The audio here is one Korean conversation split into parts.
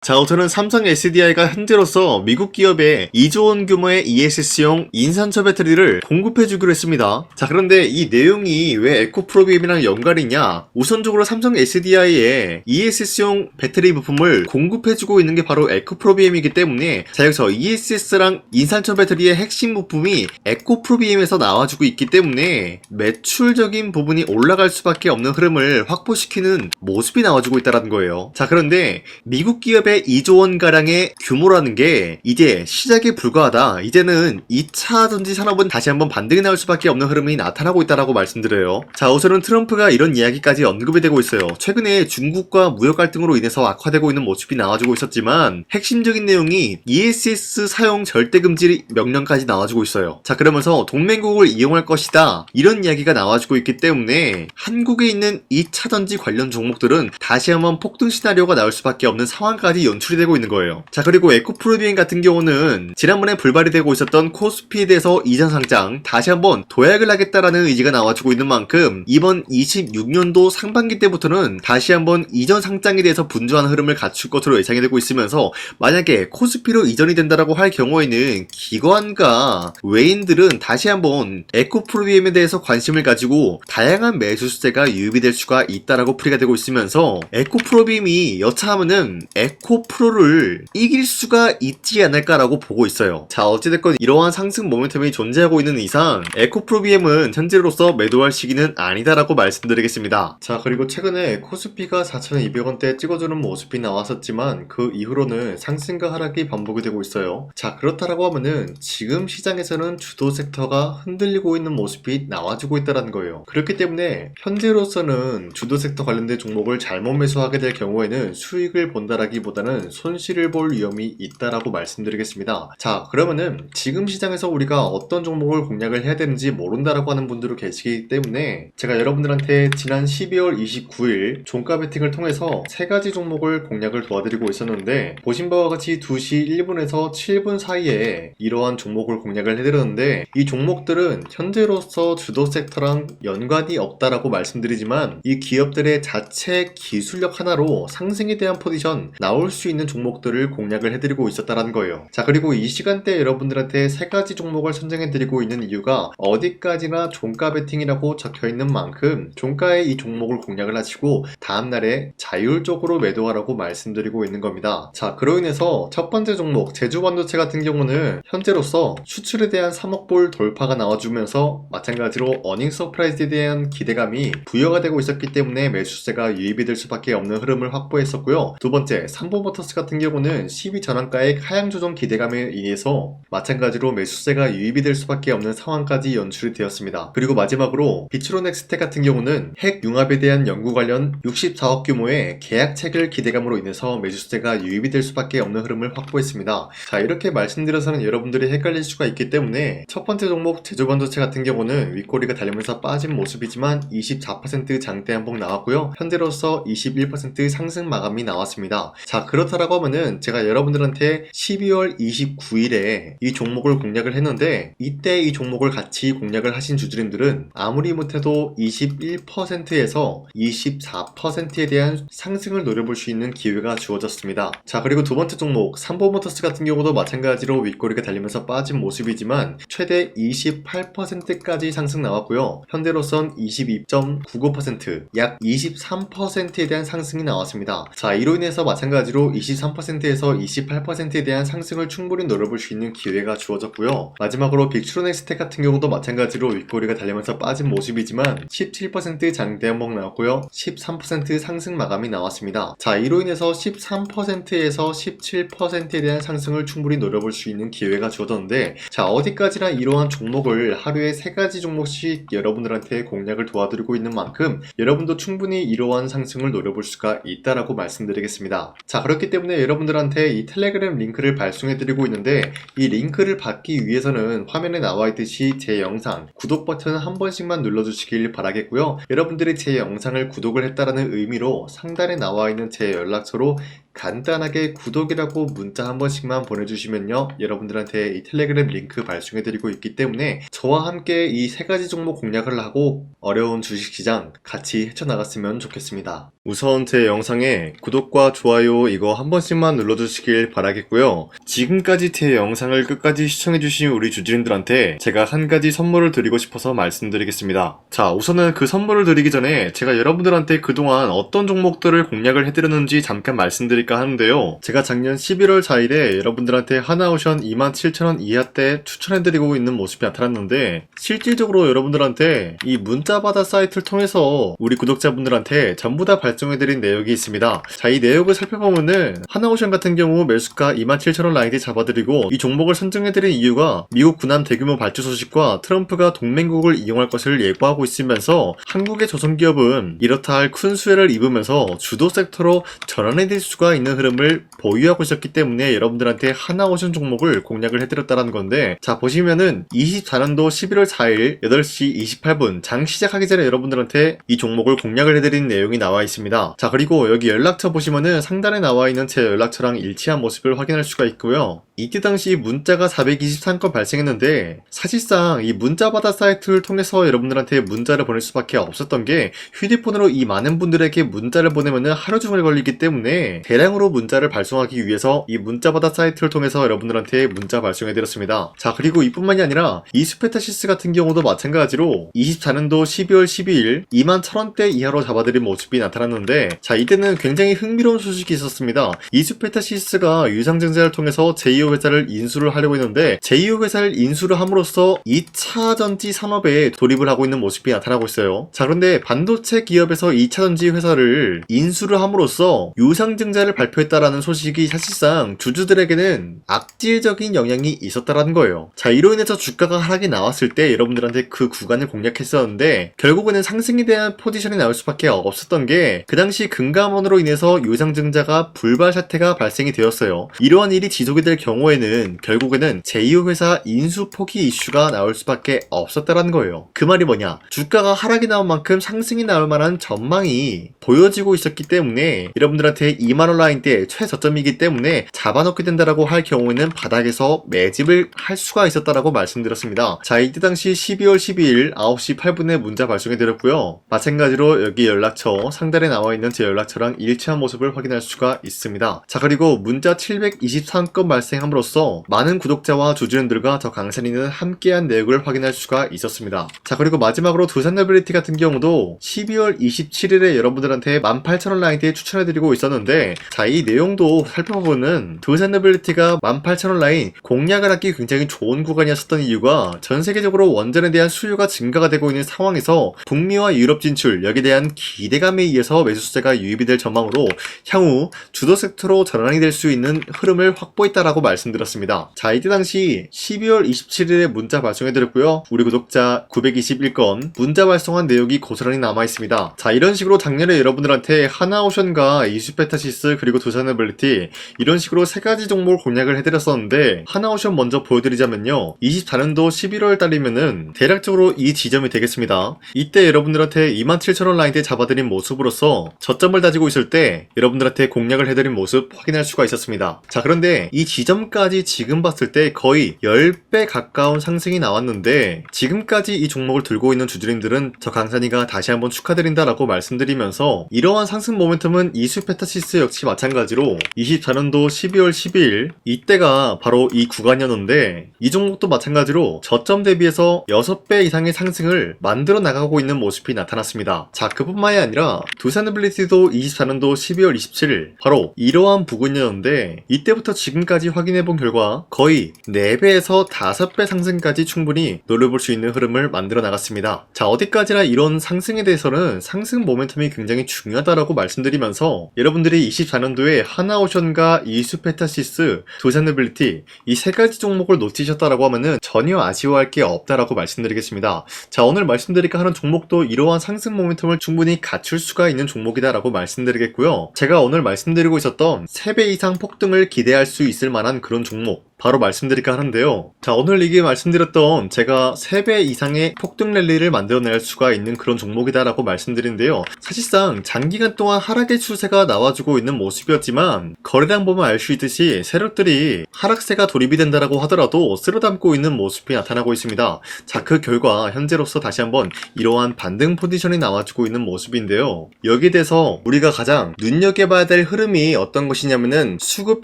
자, 우선은 삼성 SDI가 현재로서 미국 기업에 2조 원 규모의 ESS용 인산철 배터리를 공급해주기로 했습니다. 자, 그런데 이 내용이 왜 에코프로비엠이랑 연관이냐? 우선적으로 삼성 SDI에 ESS용 배터리 부품을 공급해주고 있는 게 바로 에코프로비엠이기 때문에, 자, 여기서 ESS랑 인산철 배터리의 핵심 부품이 에코프로비엠에서 나와주고 있기 때문에 매출적인 부분이 올라갈 수밖에 없는 흐름을 확보시키는 모습이 나와주고 있다는 거예요. 자, 그런데 미국 기업의 2조 원가량의 규모라는 게 이제 시작에 불과하다. 이제는 2차 전지 산업은 다시 한번 반등이 나올 수밖에 없는 흐름이 나타나고 있다라고 말씀드려요. 자, 우선은 트럼프가 이런 이야기까지 언급이 되고 있어요. 최근에 중국과 무역 갈등으로 인해서 악화되고 있는 모습이 나와주고 있었지만 핵심적인 내용이 ESS 사용 절대 금지 명령까지 나와주고 있어요. 자, 그러면서 동맹국을 이용할 것이다, 이런 이야기가 나와주고 있기 때문에 한국에 있는 2차 전지 관련 종목들은 다시 한번 폭등 시나리오가 나올 수밖에 없는 상황까지 연출이 되고 있는 거예요. 자, 그리고 에코프로비엠 같은 경우는 지난번에 불발이 되고 있었던 코스피에 대해서 이전 상장 다시 한번 도약을 하겠다라는 의지가 나와주고 있는 만큼 이번 26년도 상반기 때부터는 다시 한번 이전 상장에 대해서 분주한 흐름을 갖출 것으로 예상이 되고 있으면서, 만약에 코스피로 이전이 된다라고 할 경우에는 기관과 외인들은 다시 한번 에코프로비엠에 대해서 관심을 가지고 다양한 매수세가 유입이 될 수가 있다라고 풀이가 되고 있으면서, 에코프로비엠이 여차하면은 에코프로를 이길 수가 있지 않을까라고 보고 있어요. 자, 어찌됐건 이러한 상승 모멘텀이 존재하고 있는 이상 에코프로비엠은 현재로서 매도할 시기는 아니다라고 말씀드리겠습니다. 자, 그리고 최근에 코스피가 4,200원대 찍어주는 모습이 나왔었지만 그 이후로는 상승과 하락이 반복이 되고 있어요. 자, 그렇다라고 하면은 지금 시장에서는 주도 섹터가 흔들리고 있는 모습이 나와주고 있다는 거예요. 그렇기 때문에 현재로서는 주도 섹터 관련된 종목을 잘못 매수하게 될 경우에는 수익을 본다라기보다는 손실을 볼 위험이 있다라고 말씀드리겠습니다. 자, 그러면은 지금 시장에서 우리가 어떤 종목을 공략을 해야 되는지 모른다라고 하는 분들도 계시기 때문에 제가 여러분들한테 지난 12월 29일 종가 베팅을 통해서 3가지 종목을 공략을 도와드리고 있었는데, 보신 바와 같이 2시 1분에서 7분 사이에 이러한 종목을 공략을 해드렸는데, 이 종목들은 현재로서 주도 섹터랑 연관이 없다라고 말씀드리지만 이 기업들의 자체 기술력 하나로 상승에 대한 포지션 나올 수 있는 종목들을 공략을 해드리고 있었다는 거예요. 자, 그리고 이 시간대 여러분들한테 3가지 종목을 선정해드리고 있는 이유가 어디까지나 종가 베팅이라고 적혀있는 만큼 종가에 이 종목을 공략을 하시고 다음날에 자율적으로 매도하라고 말씀드리고 있는 겁니다. 자, 그로 인해서 첫 번째 종목 제주반도체 같은 경우는 현재로서 수출에 대한 3억 불 돌파가 나와주면서 마찬가지로 어닝 서프라이즈에 대한 기대감이 부여가 되고 있었기 때문에 매수세가 유입이 될 수밖에 없는 흐름을 확보했었고요. 두 번째 삼보모터스 같은 경우는 12 전환가액 하향 조정 기대감에 의해서 마찬가지로 매수세가 유입이 될 수밖에 없는 상황까지 연출이 되었습니다. 그리고 마지막으로 비추로넥스텍 같은 경우는 핵 융합에 대한 연구 관련 64억 규모의 계약체결 기대감으로 인해서 매수세가 유입이 될 수밖에 없는 흐름을 확보했습니다. 자, 이렇게 말씀드려서는 여러분들이 헷갈릴 수가 있기 때문에 첫 번째 종목 제주반도체 같은 경우는 윗꼬리가 달리면서 빠진 모습이지만 24% 장대 한봉 나왔고요. 현재로서 21% 상승 마감이 나왔습니다. 자, 그렇다라고 하면은 제가 여러분들한테 12월 29일에 이 종목을 공략을 했는데, 이때 이 종목을 같이 공략을 하신 주주님들은 아무리 못해도 21%에서 24%에 대한 상승을 노려볼 수 있는 기회가 주어졌습니다. 자, 그리고 두 번째 종목 삼보모터스 같은 경우도 마찬가지로 윗꼬리가 달리면서 빠진 모습이지만 최대 28%까지 상승 나왔고요. 현재로선 22.99%, 약 23%에 대한 상승이 나왔습니다. 자, 이로 인해서 마찬가지로 23%에서 28%에 대한 상승을 충분히 노려볼 수 있는 기회가 주어졌고요. 마지막으로 빅트로넥스텍 같은 경우도 마찬가지로 윗꼬리가 달리면서 빠진 모습이지만 17% 장대 한봉 나왔고요. 13% 상승 마감이 나왔습니다. 자, 이로 인해서 13%에서 17%에 대한 상승을 충분히 노려볼 수 있는 기회가 주어졌는데, 자, 어디까지나 이러한 종목을 하루에 3가지 종목씩 여러분들한테 공략을 도와드리고 있는 만큼 여러분도 충분히 이러한 상승을 노려볼 수가 있다라고 말씀드리겠습니다. 자, 그렇기 때문에 여러분들한테 이 텔레그램 링크를 발송해드리고 있는데, 이 링크를 받기 위해서는 화면에 나와있듯이 제 영상 구독 버튼 한 번씩만 눌러주시길 바라겠고요. 여러분들이 제 영상을 구독을 했다라는 의미로 상단에 나와있는 제 연락처로 간단하게 구독이라고 문자 한 번씩만 보내주시면요, 여러분들한테 이 텔레그램 링크 발송해드리고 있기 때문에 저와 함께 이 세 가지 종목 공략을 하고 어려운 주식시장 같이 헤쳐나갔으면 좋겠습니다. 우선 제 영상에 구독과 좋아요 이거 한 번씩만 눌러주시길 바라겠고요. 지금까지 제 영상을 끝까지 시청해주신 우리 주주님들한테 제가 한 가지 선물을 드리고 싶어서 말씀드리겠습니다. 자, 우선은 그 선물을 드리기 전에 제가 여러분들한테 그동안 어떤 종목들을 공략을 해드렸는지 잠깐 말씀드릴까 하는데요. 제가 작년 11월 4일에 여러분들한테 하나오션 27,000원 이하때 추천해드리고 있는 모습이 나타났는데, 실질적으로 여러분들한테 이 문자바다 사이트를 통해서 우리 구독자분들한테 전부 다 발송해드린 내역이 있습니다. 자, 이 내역을 살펴보면은 하나오션 같은 경우 매수가 27,000원 라인에 잡아드리고 이 종목을 선정해드린 이유가 미국 군함 대규모 발주 소식과 트럼프가 동맹국을 이용할 것을 예고하고 있으면서 한국의 조선기업은 이렇다 할 큰 수혜를 입으면서 주도 섹터로 전환해질 수가 있는 흐름을 보유하고 있었기 때문에 여러분들한테 하나오션 종목을 공략을 해드렸다는 건데, 자 보시면은 24년도 11월 4일 8시 28분 장 시작하기 전에 여러분들한테 이 종목을 공략을 해드린 내용이 나와 있습니다. 자, 그리고 여기 연락처 보시면은 상단에 나와 있는 제 연락처랑 일치한 모습을 확인할 수가 있고요. 이때 당시 문자가 423건 발생했는데, 사실상 이 문자바다 사이트를 통해서 여러분들한테 문자를 보낼 수밖에 없었던 게, 휴대폰으로 이 많은 분들에게 문자를 보내면은 하루 종일 걸리기 때문에 대량으로 문자를 발송하기 위해서 이 문자바다 사이트를 통해서 여러분들한테 문자 발송해드렸습니다. 자, 그리고 이뿐만이 아니라 이수페타시스 같은 경우도 마찬가지로 24년도 12월 12일 21,000원대 이하로 잡아드린 모습이 나타났는데, 자 이때는 굉장히 흥미로운 소식이 있었습니다. 이수페타시스가 유상증자를 통해서 제2호 회사를 인수를 하려고 했는데, 제2호 회사를 인수를 함으로써 2차 전지 산업에 돌입을 하고 있는 모습이 나타나고 있어요. 자, 그런데 반도체 기업에서 2차 전지 회사를 인수를 함으로써 유상증자를 발표했다라는 소식이 사실상 주주들에게는 악질적인 영향이 있었다라는 거예요. 자, 이로 인해서 주가가 하락이 나왔을 때 여러분들한테 그 구간을 공략했었는데, 결국에는 상승에 대한 포지션이 나올 수밖에 없었던 게, 그 당시 금감원으로 인해서 유상증자가 불발 사태가 발생이 되었어요. 이러한 일이 지속이 될 경우에는 결국에는 제2호 회사 인수 포기 이슈가 나올 수밖에 없었다라는 거예요. 그 말이 뭐냐, 주가가 하락이 나온 만큼 상승이 나올 만한 전망이 보여지고 있었기 때문에 여러분들한테 2만원 라인대 최저점이기 때문에 잡아놓게 된다라고 할 경우에는 바닥에서 매집을 할 수가 있었다라고 말씀드렸습니다. 자, 이때 당시 12월 12일 9시 8분에 문자 발송해드렸고요. 마찬가지로 여기 연락처 상단에 나와 있는 제 연락처랑 일치한 모습을 확인할 수가 있습니다. 자, 그리고 문자 723건 발생함으로써 많은 구독자와 주주님들과 저 강산이는 함께한 내역을 확인할 수가 있었습니다. 자, 그리고 마지막으로 두산너빌리티 같은 경우도 12월 27일에 여러분들한테 18,000원 라인대에 추천해드리고 있었는데, 자, 이 내용도 살펴보면 두산너빌리티가 18,000원 라인 공략을 하기 굉장히 좋은 구간이었었던 이유가, 전 세계적으로 원전에 대한 수요가 증가가 되고 있는 상황에서 북미와 유럽 진출, 여기에 대한 기대감에 의해서 매수세가 유입이 될 전망으로 향후 주도 섹터로 전환이 될 수 있는 흐름을 확보했다라고 말씀드렸습니다. 자, 이때 당시 12월 27일에 문자 발송해드렸고요. 우리 구독자 921건 문자 발송한 내역이 고스란히 남아있습니다. 자, 이런 식으로 작년에 여러분들한테 하나오션과 이수페타시스 그리고 두산너빌리티 이런 식으로 세 가지 종목을 공략을 해드렸었는데, 하나오션 먼저 보여드리자면요, 24년도 11월 달이면은 대략적으로 이 지점이 되겠습니다. 이때 여러분들한테 27,000원 라인대 잡아드린 모습으로서 저점을 다지고 있을 때 여러분들한테 공략을 해드린 모습 확인할 수가 있었습니다. 자, 그런데 이 지점까지 지금 봤을 때 거의 10배 가까운 상승이 나왔는데, 지금까지 이 종목을 들고 있는 주주님들은 저 강산이가 다시 한번 축하드린다라고 말씀드리면서, 이러한 상승 모멘텀은 이수페타시스 역시 마찬가지로 24년도 12월 12일 이때가 바로 이 구간이었는데, 이 종목도 마찬가지로 저점 대비해서 6배 이상의 상승을 만들어 나가고 있는 모습이 나타났습니다. 자, 그뿐만이 아니라 두산너빌리티도 24년도 12월 27일 바로 이러한 부근이었는데, 이때부터 지금까지 확인해본 결과 거의 4배에서 5배 상승까지 충분히 노려볼 수 있는 흐름을 만들어 나갔습니다. 자, 어디까지나 이런 상승에 대해서는 상승 모멘텀이 굉장히 중요하다라고 말씀드리면서, 여러분들이 24년도에 하나오션과 이수페타시스, 두산너빌리티 이 세 가지 종목을 놓치셨다라고 하면은 전혀 아쉬워할 게 없다라고 말씀드리겠습니다. 자, 오늘 말씀드릴까 하는 종목도 이러한 상승 모멘텀을 충분히 갖출 수가 있는 종목이다라고 말씀드리겠고요. 제가 오늘 말씀드리고 있었던 3배 이상 폭등을 기대할 수 있을 만한 그런 종목, 바로 말씀드릴까 하는데요. 자, 오늘 이게 말씀드렸던 제가 3배 이상의 폭등 랠리를 만들어낼 수가 있는 그런 종목이다라고 말씀드린데요. 사실상 장기간 동안 하락의 추세가 나와주고 있는 모습이었지만 거래량 보면 알 수 있듯이 세력들이 하락세가 돌입이 된다라고 하더라도 쓸어담고 있는 모습이 나타나고 있습니다. 자, 그 결과 현재로서 다시 한번 이러한 반등 포지션이 나와주고 있는 모습인데요. 여기에 대해서 우리가 가장 눈여겨봐야 될 흐름이 어떤 것이냐면은 수급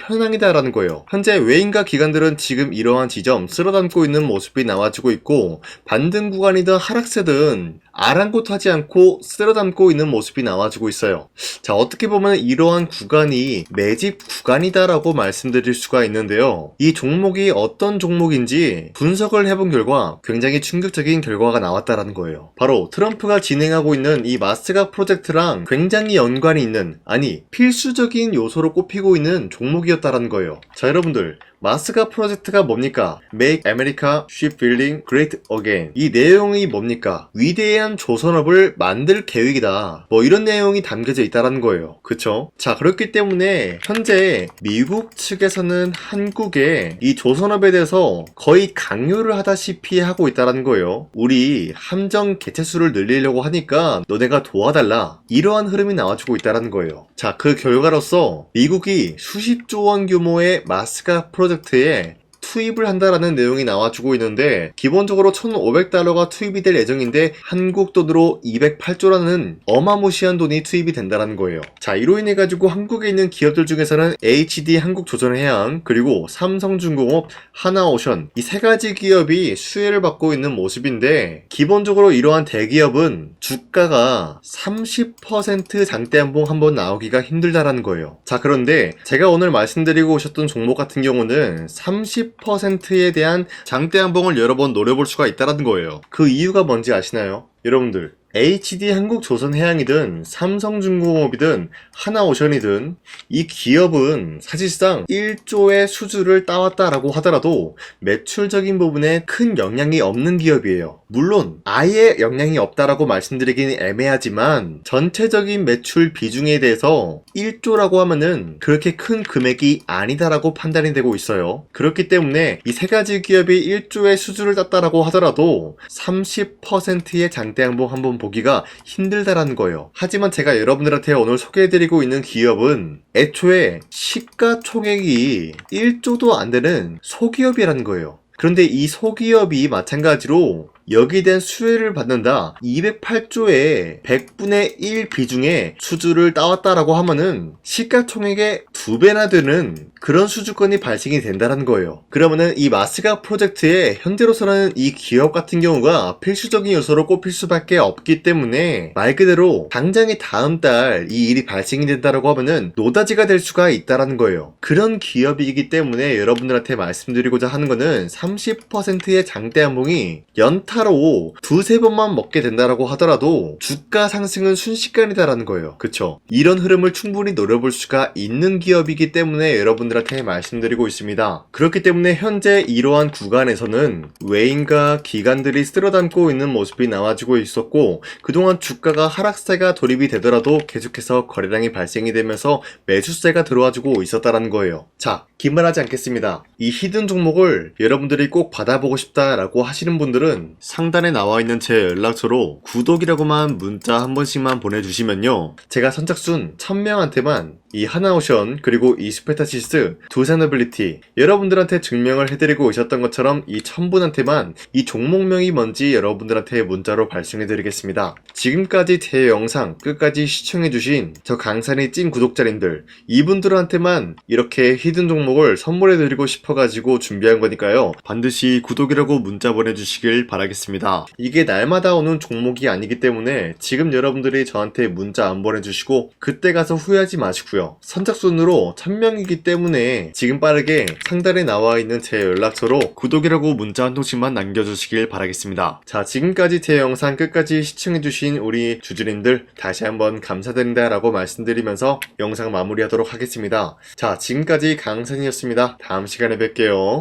현황이다라는 거예요. 현재 외인과 기관들은 지금 이러한 지점 쓸어담고 있는 모습이 나와주고 있고, 반등 구간이든 하락세든 아랑곳하지 않고 쓸어담고 있는 모습이 나와주고 있어요. 자, 어떻게 보면 이러한 구간이 매집 구간이다라고 말씀드릴 수가 있는데요. 이 종목이 어떤 종목인지 분석을 해본 결과 굉장히 충격적인 결과가 나왔다라는 거예요. 바로 트럼프가 진행하고 있는 이 마스가 프로젝트랑 굉장히 연관이 있는, 아니 필수적인 요소로 꼽히고 있는 종목이었다라는 거예요. 자, 여러분들, 마스가 프로젝트가 뭡니까? Make America Shipbuilding Great Again. 이 내용이 뭡니까? 위대한 조선업을 만들 계획이다. 뭐 이런 내용이 담겨져 있다는 거예요. 그쵸? 자, 그렇기 때문에 현재 미국 측에서는 한국에 이 조선업에 대해서 거의 강요를 하다시피 하고 있다는 거예요. 우리 함정 개체수를 늘리려고 하니까 너네가 도와달라. 이러한 흐름이 나와주고 있다는 거예요. 자, 그 결과로서 미국이 수십조 원 규모의 마스가 프로젝트에 투입을 한다라는 내용이 나와주고 있는데, 기본적으로 1,500달러가 투입이 될 예정인데 한국 돈으로 208조라는 어마무시한 돈이 투입이 된다는 거예요. 자, 이로 인해 가지고 한국에 있는 기업들 중에서는 HD 한국조선해양, 그리고 삼성중공업, 하나오션, 이 3가지 기업이 수혜를 받고 있는 모습인데, 기본적으로 이러한 대기업은 주가가 30% 장대한봉 한번 나오기가 힘들다라는 거예요. 자, 그런데 제가 오늘 말씀드리고 오셨던 종목 같은 경우는 30%에 대한 장대한봉을 여러 번 노려볼 수가 있다는 거예요. 그 이유가 뭔지 아시나요? 여러분들, HD 한국조선해양이든 삼성중공업이든 하나오션이든 이 기업은 사실상 1조의 수주를 따왔다라고 하더라도 매출적인 부분에 큰 영향이 없는 기업이에요. 물론 아예 영향이 없다라고 말씀드리기는 애매하지만 전체적인 매출 비중에 대해서 1조라고 하면은 그렇게 큰 금액이 아니다라고 판단이 되고 있어요. 그렇기 때문에 이 3가지 기업이 1조의 수주를 땄다라고 하더라도 30%의 장대양봉 한번 보기가 힘들다라는 거예요. 하지만 제가 여러분들한테 오늘 소개해드리고 있는 기업은 애초에 시가총액이 1조도 안 되는 소기업이라는 거예요. 그런데 이 소기업이 마찬가지로 여기에 대한 수혜를 받는다, 208조의 100분의 1 비중의 수주를 따왔다라고 하면은 시가총액의 2배나 되는 그런 수주권이 발생이 된다는 거예요. 그러면은 이 마스가 프로젝트에 현재로서는 이 기업 같은 경우가 필수적인 요소로 꼽힐 수밖에 없기 때문에 말 그대로 당장의 다음 달 이 일이 발생이 된다라고 하면은 노다지가 될 수가 있다라는 거예요. 그런 기업이기 때문에 여러분들한테 말씀드리고자 하는 거는 30%의 장대한봉이 연타로 2-3번만 먹게 된다라고 하더라도 주가 상승은 순식간이다라는 거예요. 그쵸? 이런 흐름을 충분히 노려볼 수가 있는 기업이기 때문에 여러분들한테 말씀드리고 있습니다. 그렇기 때문에 현재 이러한 구간에서는 외인과 기관들이 쓸어담고 있는 모습이 나와주고 있었고, 그동안 주가가 하락세가 돌입이 되더라도 계속해서 거래량이 발생이 되면서 매수세가 들어와주고 있었다는 거예요. 자, 긴말하지 않겠습니다. 이 히든 종목을 여러분들이 꼭 받아보고 싶다라고 하시는 분들은 상단에 나와있는 제 연락처로 구독이라고만 문자 한 번씩만 보내주시면요, 제가 선착순 1000명한테만 이 하나오션 그리고 이 스페타시스 두산어빌리티 여러분들한테 증명을 해드리고 오셨던 것처럼 이 1000분한테만 이 종목명이 뭔지 여러분들한테 문자로 발송해드리겠습니다. 지금까지 제 영상 끝까지 시청해주신 저 강산의 찐 구독자님들, 이분들한테만 이렇게 히든 종목을 선물해드리고 싶어가지고 준비한 거니까요, 반드시 구독이라고 문자 보내주시길 바라겠습니다. 이게 날마다 오는 종목이 아니기 때문에 지금 여러분들이 저한테 문자 안 보내주시고 그때 가서 후회하지 마시고요, 선착순으로 1000명이기 때문에 지금 빠르게 상단에 나와있는 제 연락처로 구독이라고 문자 한 통씩만 남겨주시길 바라겠습니다. 자, 지금까지 제 영상 끝까지 시청해주신 우리 주주님들 다시 한번 감사드린다 라고 말씀드리면서 영상 마무리하도록 하겠습니다. 자, 지금까지 강산이었습니다. 다음 시간에 뵐게요.